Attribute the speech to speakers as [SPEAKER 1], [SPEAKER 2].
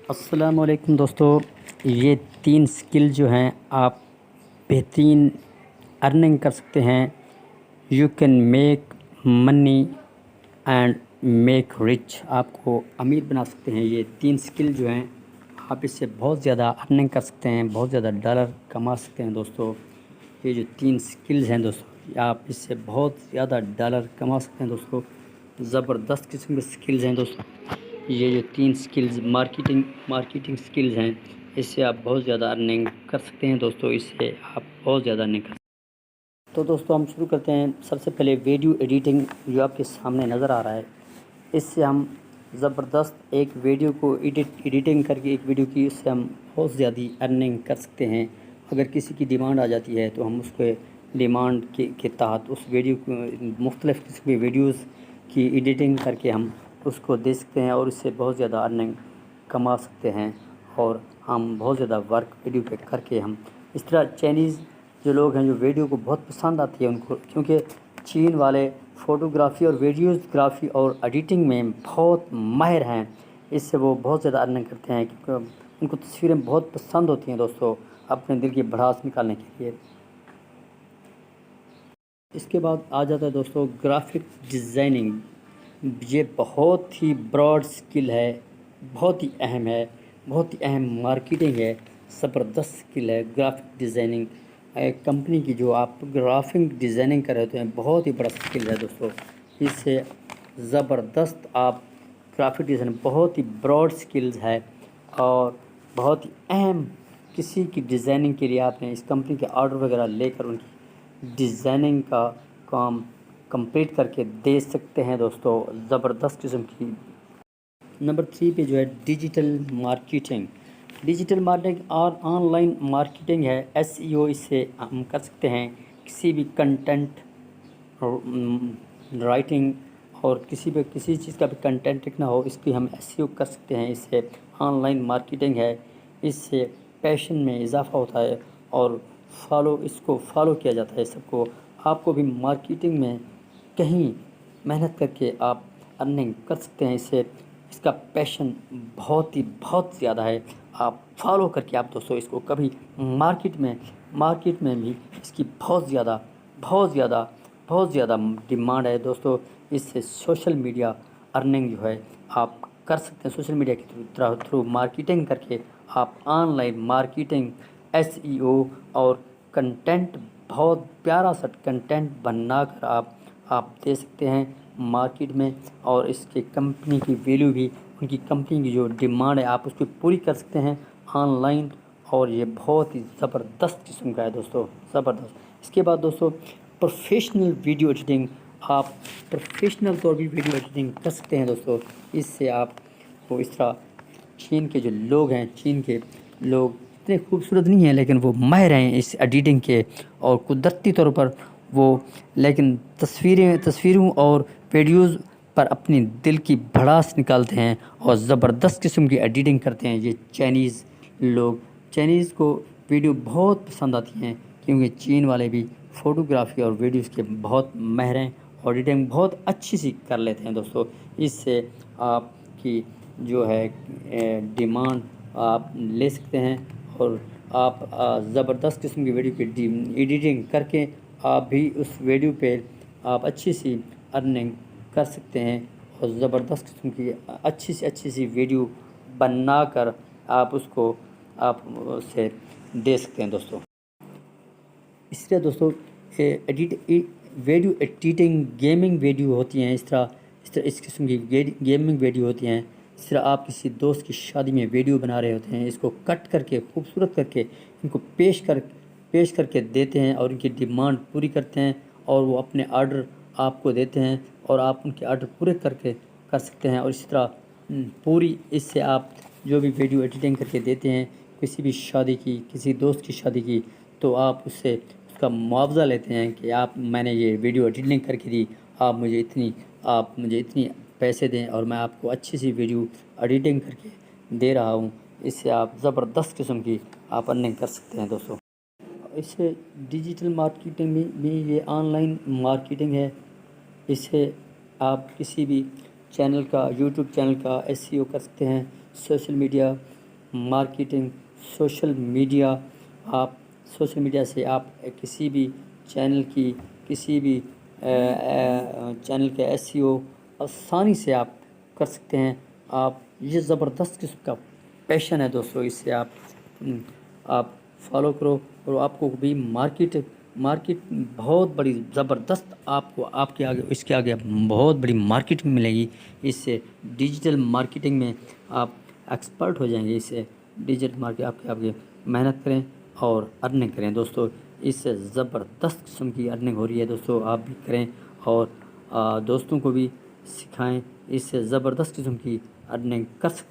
[SPEAKER 1] السلام علیکم دوستو، یہ 3 سکل جو ہیں آپ بہترین ارننگ کر سکتے ہیں. You can make money and make rich. آپ کو امیر بنا سکتے ہیں. یہ 3 سکل جو ہیں آپ اس سے بہت زیادہ ارننگ کر سکتے ہیں، بہت زیادہ ڈالر کما سکتے ہیں. دوستو یہ جو 3 سکلز ہیں دوستو، آپ اس سے بہت زیادہ ڈالر کما سکتے ہیں. دوستو زبردست قسم کے سکلز ہیں. دوستو یہ جو 3 سکلز مارکیٹنگ سکلز ہیں، اس سے آپ بہت زیادہ ارننگ کر سکتے ہیں. دوستو اس سے آپ بہت زیادہ ارننگ کر سکتے ہیں. تو دوستو ہم شروع کرتے ہیں. سب سے پہلے ویڈیو ایڈیٹنگ جو آپ کے سامنے نظر آ رہا ہے، اس سے ہم زبردست ایک ویڈیو کو ایڈیٹنگ کر کے ایک ویڈیو کی، اس سے ہم بہت زیادہ ارننگ کر سکتے ہیں. اگر کسی کی ڈیمانڈ آ جاتی ہے تو ہم اس کے ڈیمانڈ کے تحت اس ویڈیو کو مختلف قسم کی ویڈیوز کی ایڈیٹنگ کر کے ہم اس کو دے سکتے ہیں اور اس سے بہت زیادہ ارننگ کما سکتے ہیں. اور ہم بہت زیادہ ورک ویڈیو پہ کر کے ہم اس طرح چائنیز جو لوگ ہیں جو ویڈیو کو بہت پسند آتی ہے ان کو، کیونکہ چین والے فوٹوگرافی اور ویڈیوگرافی اور ایڈیٹنگ میں بہت ماہر ہیں. اس سے وہ بہت زیادہ ارننگ کرتے ہیں کیونکہ ان کو تصویریں بہت پسند ہوتی ہیں دوستو، اپنے دل کی بھڑاس نکالنے کے لیے. اس کے بعد آ جاتا ہے دوستو گرافک ڈیزائننگ. یہ بہت ہی براڈ سکل ہے، بہت ہی اہم ہے، بہت ہی اہم مارکیٹنگ ہے. زبردست سکل ہے گرافک ڈیزائننگ. ایک کمپنی کی جو آپ گرافک ڈیزائننگ کر رہے ہوتے ہیں، بہت ہی بڑا سکل ہے دوستو. اس سے زبردست آپ گرافک ڈیزائننگ بہت ہی براڈ سکلز ہے اور بہت ہی اہم. کسی کی ڈیزائننگ کے لیے آپ نے اس کمپنی کے آرڈر وغیرہ لے کر ان کی ڈیزائننگ کا کام کمپلیٹ کر کے دے سکتے ہیں دوستو. زبردست قسم کی. نمبر 3 پہ جو ہے ڈیجیٹل مارکیٹنگ. ڈیجیٹل مارکیٹنگ اور آن لائن مارکیٹنگ ہے. SEO اس سے ہم کر سکتے ہیں. کسی بھی کنٹینٹ رائٹنگ اور کسی چیز کا بھی کنٹینٹ لکھنا ہو، اس کی ہم SEO کر سکتے ہیں. اس سے آن لائن مارکیٹنگ ہے. اس سے پیشن میں اضافہ ہوتا ہے اور اس کو فالو کیا جاتا ہے سب کو. آپ کو بھی مارکیٹنگ میں کہیں محنت کر کے آپ ارننگ کر سکتے ہیں. اس کا پیشن بہت زیادہ ہے. آپ فالو کر کے آپ دوستو اس کو کبھی مارکیٹ میں بھی اس کی بہت زیادہ ڈیمانڈ ہے دوستو. اس سے سوشل میڈیا ارننگ جو ہے آپ کر سکتے ہیں. سوشل میڈیا کے تھرو مارکیٹنگ کر کے آپ آن لائن مارکیٹنگ SEO اور کنٹینٹ بہت پیارا سا کنٹینٹ بنا کر آپ دے سکتے ہیں مارکیٹ میں. اور اس کے کمپنی کی ویلیو بھی، ان کی کمپنی کی جو ڈیمانڈ ہے آپ اس کو پوری کر سکتے ہیں آن لائن. اور یہ بہت ہی زبردست قسم کا ہے دوستو، زبردست. اس کے بعد دوستو پروفیشنل ویڈیو ایڈیٹنگ. آپ پروفیشنل طور بھی ویڈیو ایڈیٹنگ کر سکتے ہیں دوستو. اس سے آپ کو اس طرح چین کے جو لوگ ہیں، چین کے لوگ اتنے خوبصورت نہیں ہیں لیکن وہ ماہر ہیں اس ایڈیٹنگ کے، اور قدرتی طور پر وہ لیکن تصویروں اور ویڈیوز پر اپنی دل کی بھڑاس نکالتے ہیں اور زبردست قسم کی ایڈیٹنگ کرتے ہیں. یہ چائنیز کو ویڈیو بہت پسند آتی ہیں کیونکہ چین والے بھی فوٹوگرافی اور ویڈیوز کے بہت ماہر ہیں اور ایڈیٹنگ بہت اچھی سی کر لیتے ہیں دوستو. اس سے آپ کی جو ہے ڈیمانڈ آپ لے سکتے ہیں اور آپ زبردست قسم کی ویڈیو کی ایڈیٹنگ کر کے آپ بھی اس ویڈیو پہ آپ اچھی سی ارننگ کر سکتے ہیں اور زبردست قسم کی اچھی سی ویڈیو بنا کر آپ اس کو اسے دے سکتے ہیں دوستو. اس طرح دوستو ویڈیو ایڈیٹنگ گیمنگ ویڈیو ہوتی ہیں. اس قسم کی گیمنگ ویڈیو ہوتی ہیں. اس طرح آپ کسی دوست کی شادی میں ویڈیو بنا رہے ہوتے ہیں، اس کو کٹ کر کے خوبصورت کر کے ان کو پیش کر کے دیتے ہیں اور ان کی ڈیمانڈ پوری کرتے ہیں اور وہ اپنے آرڈر آپ کو دیتے ہیں اور آپ ان کے آرڈر پورے کر سکتے ہیں. اور اسی طرح اس سے آپ جو بھی ویڈیو ایڈیٹنگ کر کے دیتے ہیں کسی بھی شادی کی، کسی دوست کی شادی کی، تو آپ اس کا معاوضہ لیتے ہیں کہ میں نے یہ ویڈیو ایڈیٹنگ کر کے دی، آپ مجھے اتنی پیسے دیں اور میں آپ کو اچھی سی ویڈیو ایڈیٹنگ کر کے دے رہا ہوں. اس سے آپ زبردست قسم کی آپ ارننگ کر سکتے ہیں دوستو. اس سے ڈیجیٹل مارکیٹنگ بھی یہ آن لائن مارکیٹنگ ہے. اس سے آپ کسی بھی چینل کا، یوٹیوب چینل کا SEO کر سکتے ہیں. Social media marketing, social media, آپ سوشل میڈیا سے آپ کسی بھی چینل کی چینل کے SEO آسانی سے آپ کر سکتے ہیں. آپ یہ زبردست قسم کا پیشن ہے دوستو، اس سے آپ فالو کرو اور آپ کو بھی مارکیٹ بہت بڑی زبردست آپ کو آپ کے آگے اس کے آگے بہت بڑی مارکیٹ ملے گی. اس سے ڈیجیٹل مارکیٹنگ میں آپ ایکسپرٹ ہو جائیں گے. اس سے ڈیجیٹل مارکیٹ آپ کے آگے محنت کریں اور ارننگ کریں دوستو. اس سے زبردست قسم کی ارننگ ہو رہی ہے دوستو، آپ بھی کریں اور دوستوں کو بھی سکھائیں. اس سے زبردست قسم کی ارننگ کر سکتے ہیں.